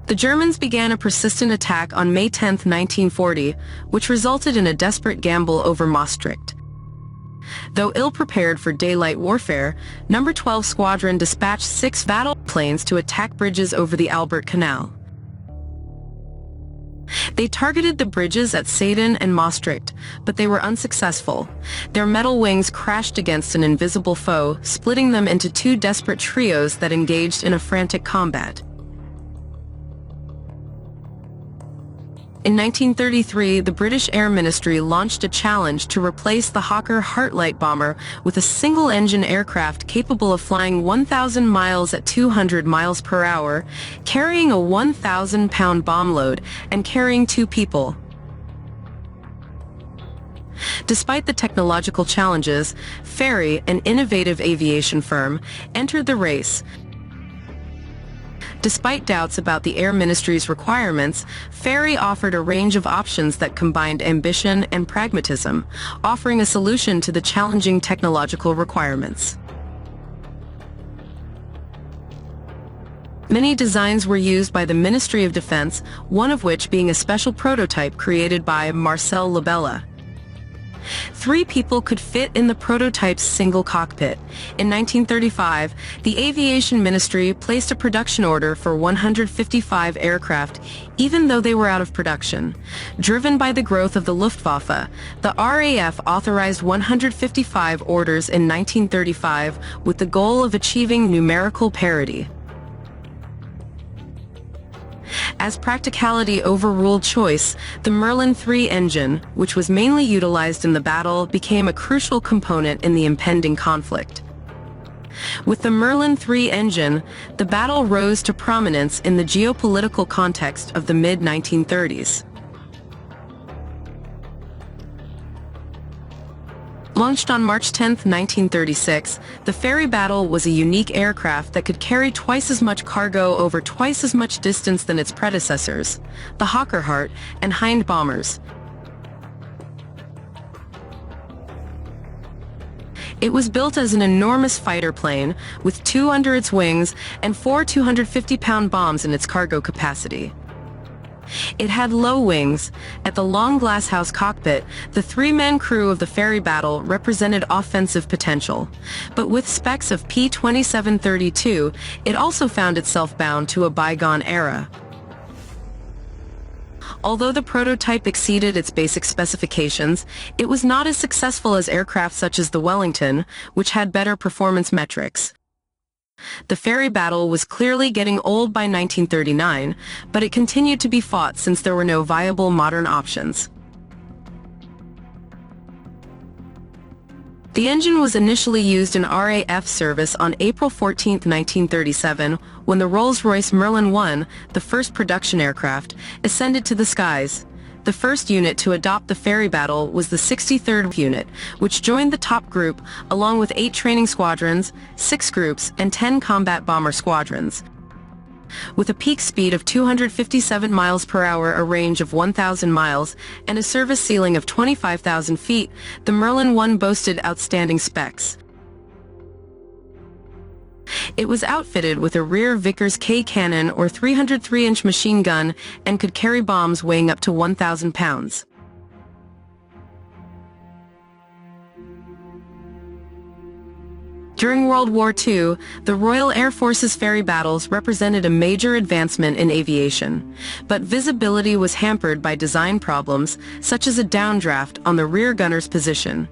The Germans began a persistent attack on May 10, 1940, which resulted in a desperate gamble over Maastricht. Though ill-prepared for daylight warfare, No. 12 Squadron dispatched 6 battle planes to attack bridges over the Albert Canal. They targeted the bridges at Sedan and Maastricht, but they were unsuccessful. Their metal wings crashed against an invisible foe, splitting them into 2 desperate trios that engaged in a frantic combat. In 1933, the British Air Ministry launched a challenge to replace the Hawker Heartlight bomber with a single-engine aircraft capable of flying 1,000 miles at 200 miles per hour, carrying a 1,000-pound bomb load, and carrying 2 people. Despite the technological challenges, Fairey, an innovative aviation firm, entered the race. Despite doubts about the Air Ministry's requirements, Fairey offered a range of options that combined ambition and pragmatism, offering a solution to the challenging technological requirements. Many designs were used by the Ministry of Defense, one of which being a special prototype created by Marcel Labella. 3 people could fit in the prototype's single cockpit. In 1935, the Aviation Ministry placed a production order for 155 aircraft, even though they were out of production. Driven by the growth of the Luftwaffe, the RAF authorized 155 orders in 1935 with the goal of achieving numerical parity. As practicality overruled choice, the Merlin III engine, which was mainly utilized in the battle, became a crucial component in the impending conflict. With the Merlin III engine, the battle rose to prominence in the geopolitical context of the mid-1930s. Launched on March 10, 1936, the Fairey Battle was a unique aircraft that could carry twice as much cargo over twice as much distance than its predecessors, the Hawker Hart and Hind bombers. It was built as an enormous fighter plane, with 2 under its wings and 4 250-pound bombs in its cargo capacity. It had low wings. At the long glasshouse cockpit, the 3-man crew of the Fairey Battle represented offensive potential. But with specs of P-2732, it also found itself bound to a bygone era. Although the prototype exceeded its basic specifications, it was not as successful as aircraft such as the Wellington, which had better performance metrics. The Fairey Battle was clearly getting old by 1939, but it continued to be fought since there were no viable modern options. The engine was initially used in RAF service on April 14, 1937, when the Rolls-Royce Merlin I, the first production aircraft, ascended to the skies. The first unit to adopt the Fairey Battle was the 63rd Unit, which joined the top group along with 8 training squadrons, 6 groups, and 10 combat bomber squadrons. With a peak speed of 257 miles per hour, a range of 1,000 miles, and a service ceiling of 25,000 feet, the Merlin I boasted outstanding specs. It was outfitted with a rear Vickers K cannon or 303-inch machine gun and could carry bombs weighing up to 1,000 pounds. During World War II, the Royal Air Force's Fairey battles represented a major advancement in aviation, but visibility was hampered by design problems, such as a downdraft on the rear gunner's position.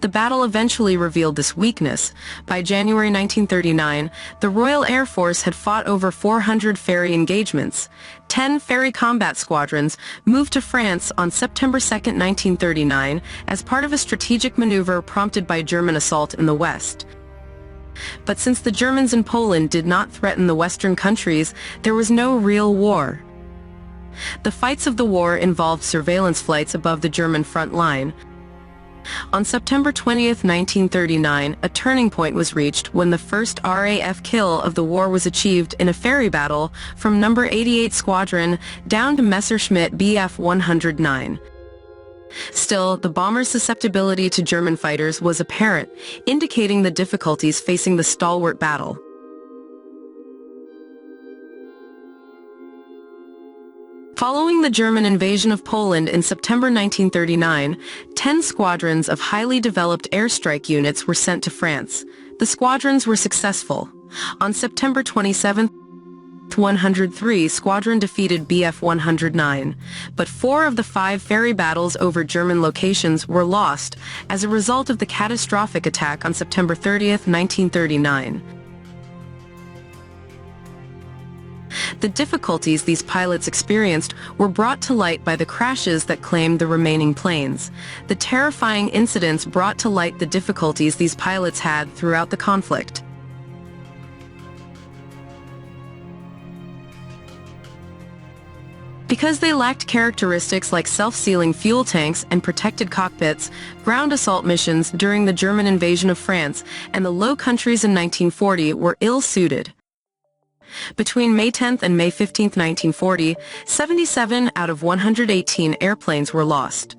The battle eventually revealed this weakness. By January 1939, the Royal Air Force had fought over 400 Fairey engagements. 10 Fairey combat squadrons moved to France on September 2, 1939, as part of a strategic maneuver prompted by German assault in the West. But since the Germans in Poland did not threaten the Western countries, there was no real war. The fights of the war involved surveillance flights above the German front line. On September 20, 1939, a turning point was reached when the first RAF kill of the war was achieved in a Fairey battle from No. 88 Squadron down to Messerschmitt Bf 109. Still, the bomber's susceptibility to German fighters was apparent, indicating the difficulties facing the stalwart battle. Following the German invasion of Poland in September 1939, 10 squadrons of highly developed airstrike units were sent to France. The squadrons were successful. On September 27, 103 Squadron defeated Bf 109, but 4 of the 5 ferry battles over German locations were lost as a result of the catastrophic attack on September 30, 1939. The difficulties these pilots experienced were brought to light by the crashes that claimed the remaining planes. The terrifying incidents brought to light the difficulties these pilots had throughout the conflict. Because they lacked characteristics like self-sealing fuel tanks and protected cockpits, ground assault missions during the German invasion of France and the Low Countries in 1940 were ill-suited. Between May 10 and May 15, 1940, 77 out of 118 airplanes were lost.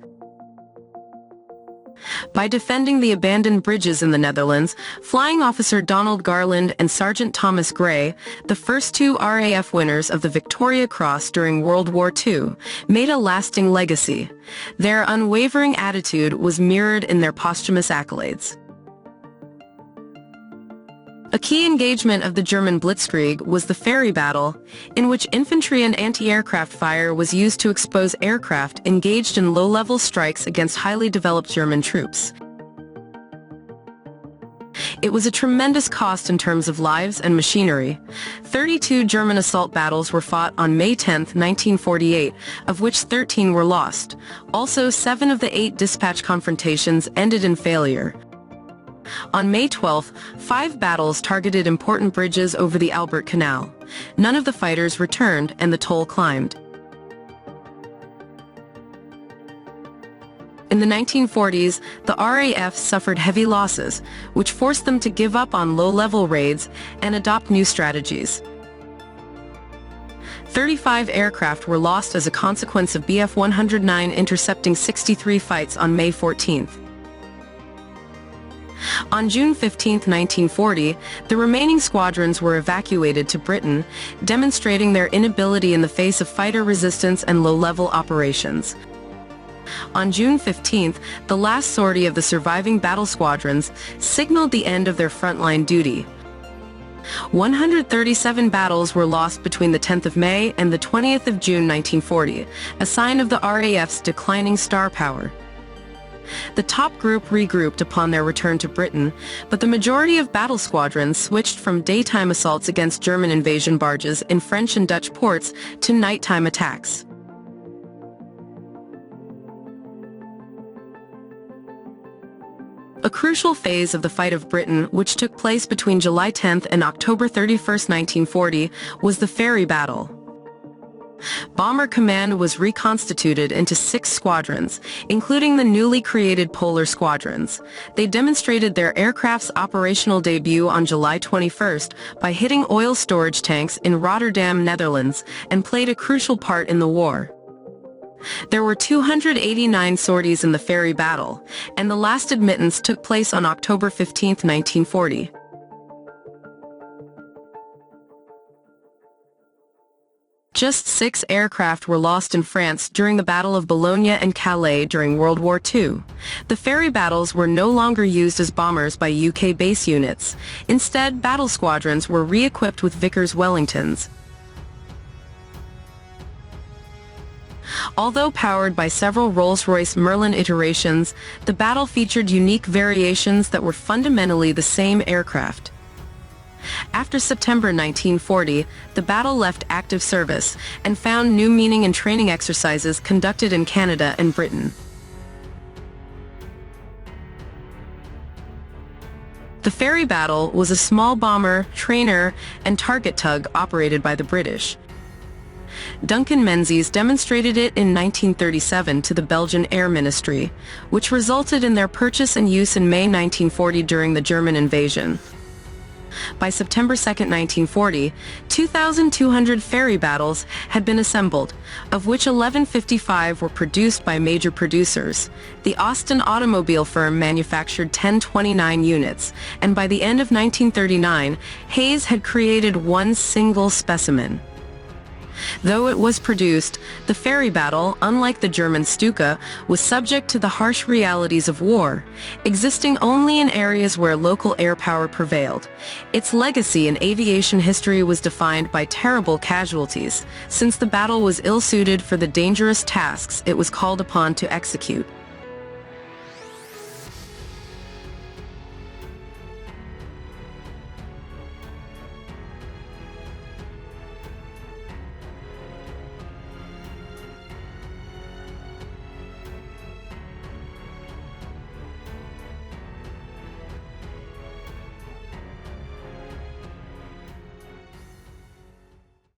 By defending the abandoned bridges in the Netherlands, Flying Officer Donald Garland and Sergeant Thomas Gray, the first 2 RAF winners of the Victoria Cross during World War II, made a lasting legacy. Their unwavering attitude was mirrored in their posthumous accolades. A key engagement of the German Blitzkrieg was the Fairey Battle, in which infantry and anti-aircraft fire was used to expose aircraft engaged in low-level strikes against highly developed German troops. It was a tremendous cost in terms of lives and machinery. 32 German assault battles were fought on May 10, 1948, of which 13 were lost. Also, 7 of the 8 dispatch confrontations ended in failure. On May 12, 5 battles targeted important bridges over the Albert Canal. None of the fighters returned and the toll climbed. In the 1940s, the RAF suffered heavy losses, which forced them to give up on low-level raids and adopt new strategies. 35 aircraft were lost as a consequence of Bf 109 intercepting 63 fights on May 14. On June 15, 1940, the remaining squadrons were evacuated to Britain, demonstrating their inability in the face of fighter resistance and low-level operations. On June 15, the last sortie of the surviving battle squadrons signaled the end of their frontline duty. 137 battles were lost between the 10th of May and the 20th of June 1940, a sign of the RAF's declining star power. The top group regrouped upon their return to Britain, but the majority of battle squadrons switched from daytime assaults against German invasion barges in French and Dutch ports to nighttime attacks. A crucial phase of the Fight of Britain, which took place between July 10 and October 31, 1940, was the Fairey Battle. Bomber Command was reconstituted into 6 squadrons, including the newly created Polar Squadrons. They demonstrated their aircraft's operational debut on July 21 by hitting oil storage tanks in Rotterdam, Netherlands, and played a crucial part in the war. There were 289 sorties in the Fairey Battle, and the last admittance took place on October 15, 1940. Just 6 aircraft were lost in France during the Battle of Boulogne and Calais during World War II. The Fairey battles were no longer used as bombers by UK base units. Instead, battle squadrons were re-equipped with Vickers Wellingtons. Although powered by several Rolls-Royce Merlin iterations, the battle featured unique variations that were fundamentally the same aircraft. After September 1940, the battle left active service and found new meaning in training exercises conducted in Canada and Britain. The Fairey Battle was a small bomber, trainer, and target tug operated by the British. Duncan Menzies demonstrated it in 1937 to the Belgian Air Ministry, which resulted in their purchase and use in May 1940 during the German invasion. By September 2, 1940, 2,200 Fairey battles had been assembled, of which 1,155 were produced by major producers. The Austin automobile firm manufactured 1029 units, and by the end of 1939, Hayes had created one single specimen. Though it was produced, the Fairey Battle, unlike the German Stuka, was subject to the harsh realities of war, existing only in areas where local air power prevailed. Its legacy in aviation history was defined by terrible casualties, since the battle was ill-suited for the dangerous tasks it was called upon to execute.